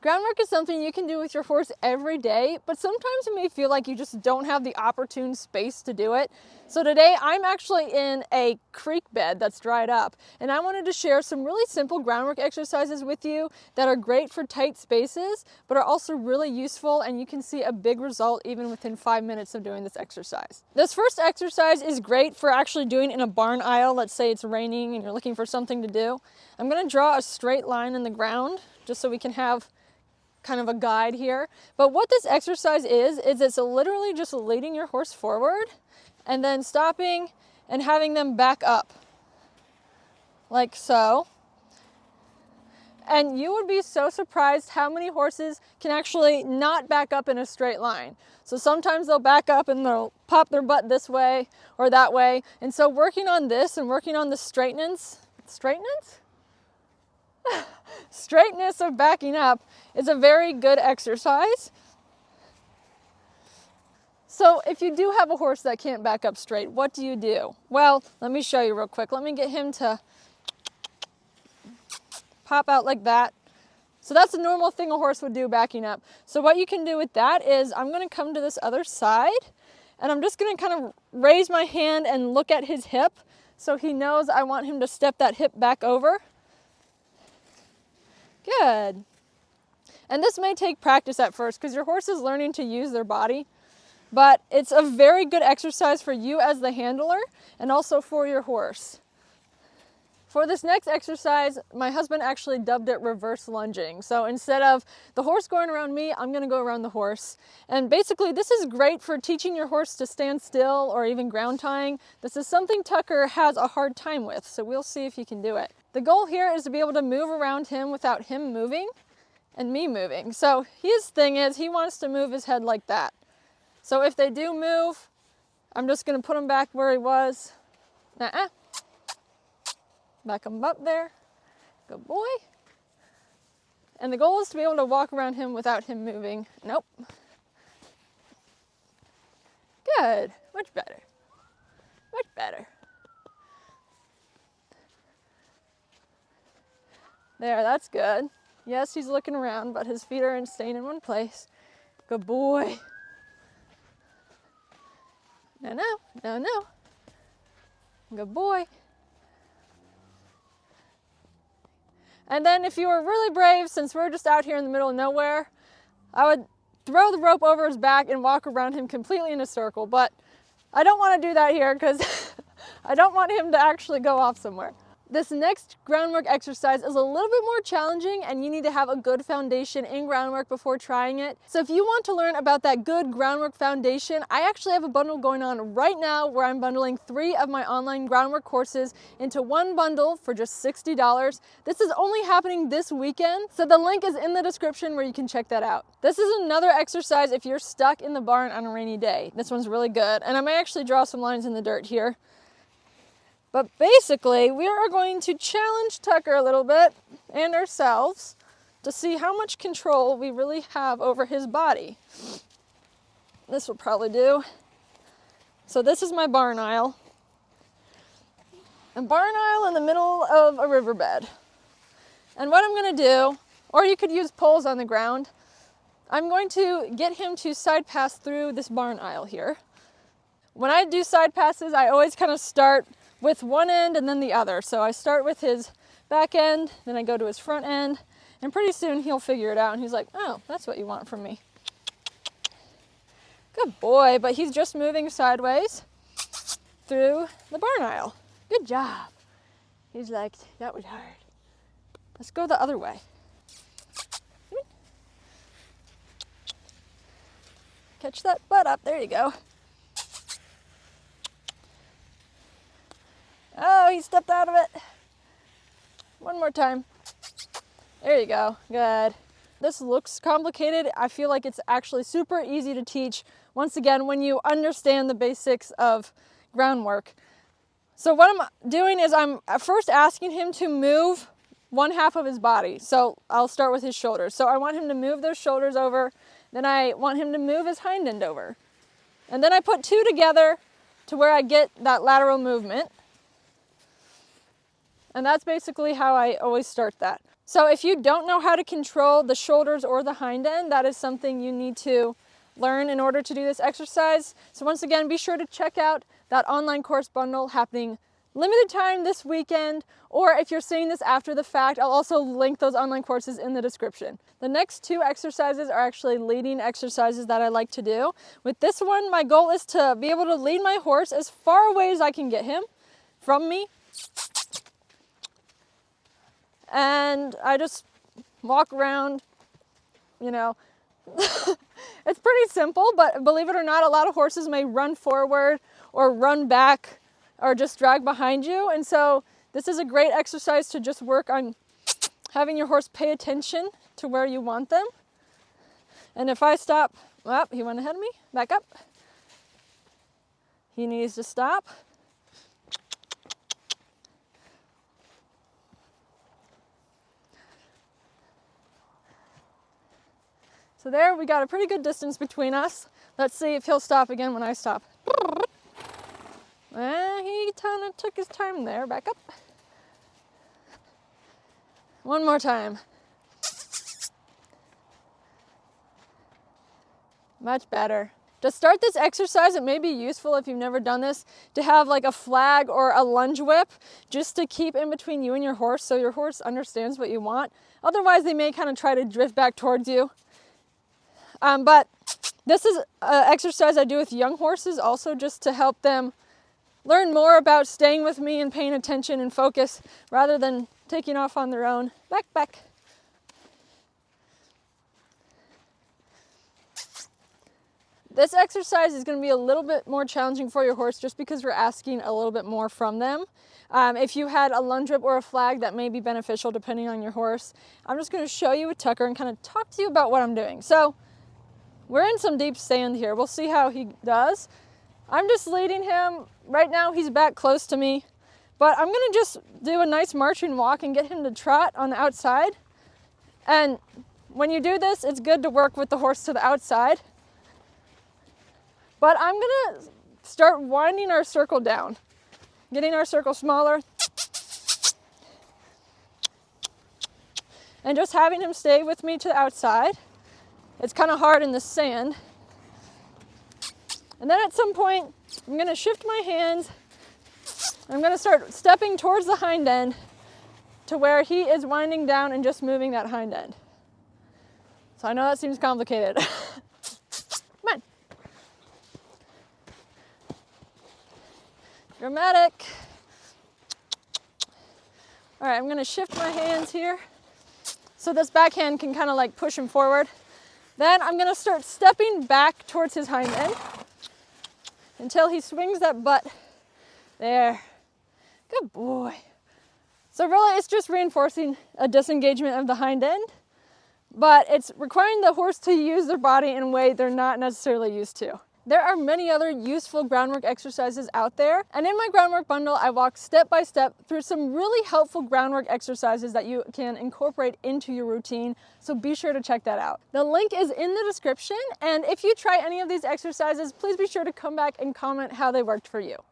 Groundwork is something you can do with your horse every day, but sometimes it may feel like you just don't have the opportune space to do it. So today I'm actually in a creek bed that's dried up, and I wanted to share some really simple groundwork exercises with you that are great for tight spaces, but are also really useful, and you can see a big result even within 5 minutes of doing this exercise. This first exercise is great for actually doing in a barn aisle. Let's say it's raining and you're looking for something to do. I'm going to draw a straight line in the ground just so we can have kind of a guide here. But what this exercise is it's literally just leading your horse forward and then stopping and having them back up like so. And you would be so surprised how many horses can actually not back up in a straight line. So sometimes they'll back up and they'll pop their butt this way or that way. And so working on this and working on the straightness of backing up is a very good exercise. So if you do have a horse that can't back up straight, what do you do? Well, let me show you real quick. Let me get him to pop out like that. So that's a normal thing a horse would do backing up. So what you can do with that is I'm going to come to this other side and I'm just going to kind of raise my hand and look at his hip so he knows I want him to step that hip back over. Good. And this may take practice at first because your horse is learning to use their body, but it's a very good exercise for you as the handler and also for your horse. For this next exercise, my husband actually dubbed it reverse lunging. So instead of the horse going around me, I'm going to go around the horse. And basically this is great for teaching your horse to stand still or even ground tying. This is something Tucker has a hard time with, so we'll see if he can do it. The goal here is to be able to move around him without him moving and me moving. So his thing is he wants to move his head like that. So if they do move, I'm just going to put him back where he was. Back him up there. Good boy. And the goal is to be able to walk around him without him moving. Nope. Good. Much better. Much better. There, that's good. Yes, he's looking around, but his feet are staying in one place. Good boy. No, no, no, no. Good boy. And then if you were really brave, since we're just out here in the middle of nowhere, I would throw the rope over his back and walk around him completely in a circle. But I don't want to do that here because I don't want him to actually go off somewhere. This next groundwork exercise is a little bit more challenging and you need to have a good foundation in groundwork before trying it. So if you want to learn about that good groundwork foundation, I actually have a bundle going on right now where I'm bundling 3 of my online groundwork courses into one bundle for just $60. This is only happening this weekend, so the link is in the description where you can check that out. This is another exercise if you're stuck in the barn on a rainy day. This one's really good, and I may actually draw some lines in the dirt here. But basically, we are going to challenge Tucker a little bit and ourselves to see how much control we really have over his body. This will probably do. So this is my barn aisle. A barn aisle in the middle of a riverbed. And what I'm going to do, or you could use poles on the ground, I'm going to get him to side pass through this barn aisle here. When I do side passes, I always kind of start with one end and then the other. So I start with his back end, then I go to his front end, and pretty soon he'll figure it out and he's like, oh, that's what you want from me. Good boy, but he's just moving sideways through the barn aisle. Good job. He's like, that was hard. Let's go the other way. Catch that butt up, there you go. Oh, he stepped out of it. One more time. There you go, good. This looks complicated. I feel like it's actually super easy to teach, once again, when you understand the basics of groundwork. So what I'm doing is I'm first asking him to move one half of his body. So I'll start with his shoulders. So I want him to move those shoulders over. Then I want him to move his hind end over. And then I put 2 together to where I get that lateral movement. And that's basically how I always start that. So if you don't know how to control the shoulders or the hind end, that is something you need to learn in order to do this exercise. So once again, be sure to check out that online course bundle happening limited time this weekend, or if you're seeing this after the fact, I'll also link those online courses in the description. The next two exercises are actually leading exercises that I like to do. With this one, my goal is to be able to lead my horse as far away as I can get him from me. And I just walk around, you know. It's pretty simple, but believe it or not, a lot of horses may run forward or run back or just drag behind you. And so this is a great exercise to just work on having your horse pay attention to where you want them. And if I stop, well, he went ahead of me, back up. He needs to stop. So there, we got a pretty good distance between us. Let's see if he'll stop again when I stop. He kind of took his time there. Back up. One more time. Much better. To start this exercise, it may be useful if you've never done this to have like a flag or a lunge whip just to keep in between you and your horse so your horse understands what you want. Otherwise, they may kind of try to drift back towards you. But this is an exercise I do with young horses also just to help them learn more about staying with me and paying attention and focus rather than taking off on their own. Back, back. This exercise is going to be a little bit more challenging for your horse just because we're asking a little bit more from them. If you had a lunge whip or a flag, that may be beneficial depending on your horse. I'm just going to show you with Tucker and kind of talk to you about what I'm doing. So we're in some deep sand here. We'll see how he does. I'm just leading him. Right now he's back close to me, but I'm gonna just do a nice marching walk and get him to trot on the outside. And when you do this, it's good to work with the horse to the outside. But I'm gonna start winding our circle down, getting our circle smaller, and just having him stay with me to the outside. It's kind of hard in the sand. And then at some point, I'm gonna shift my hands. I'm gonna start stepping towards the hind end to where he is winding down and just moving that hind end. So I know that seems complicated. Come on. Dramatic. All right, I'm gonna shift my hands here so this backhand can kind of like push him forward. Then I'm gonna start stepping back towards his hind end until he swings that butt. There. Good boy. So really it's just reinforcing a disengagement of the hind end, but it's requiring the horse to use their body in a way they're not necessarily used to. There are many other useful groundwork exercises out there, and in my groundwork bundle, I walk step by step through some really helpful groundwork exercises that you can incorporate into your routine, so be sure to check that out. The link is in the description, and if you try any of these exercises, please be sure to come back and comment how they worked for you.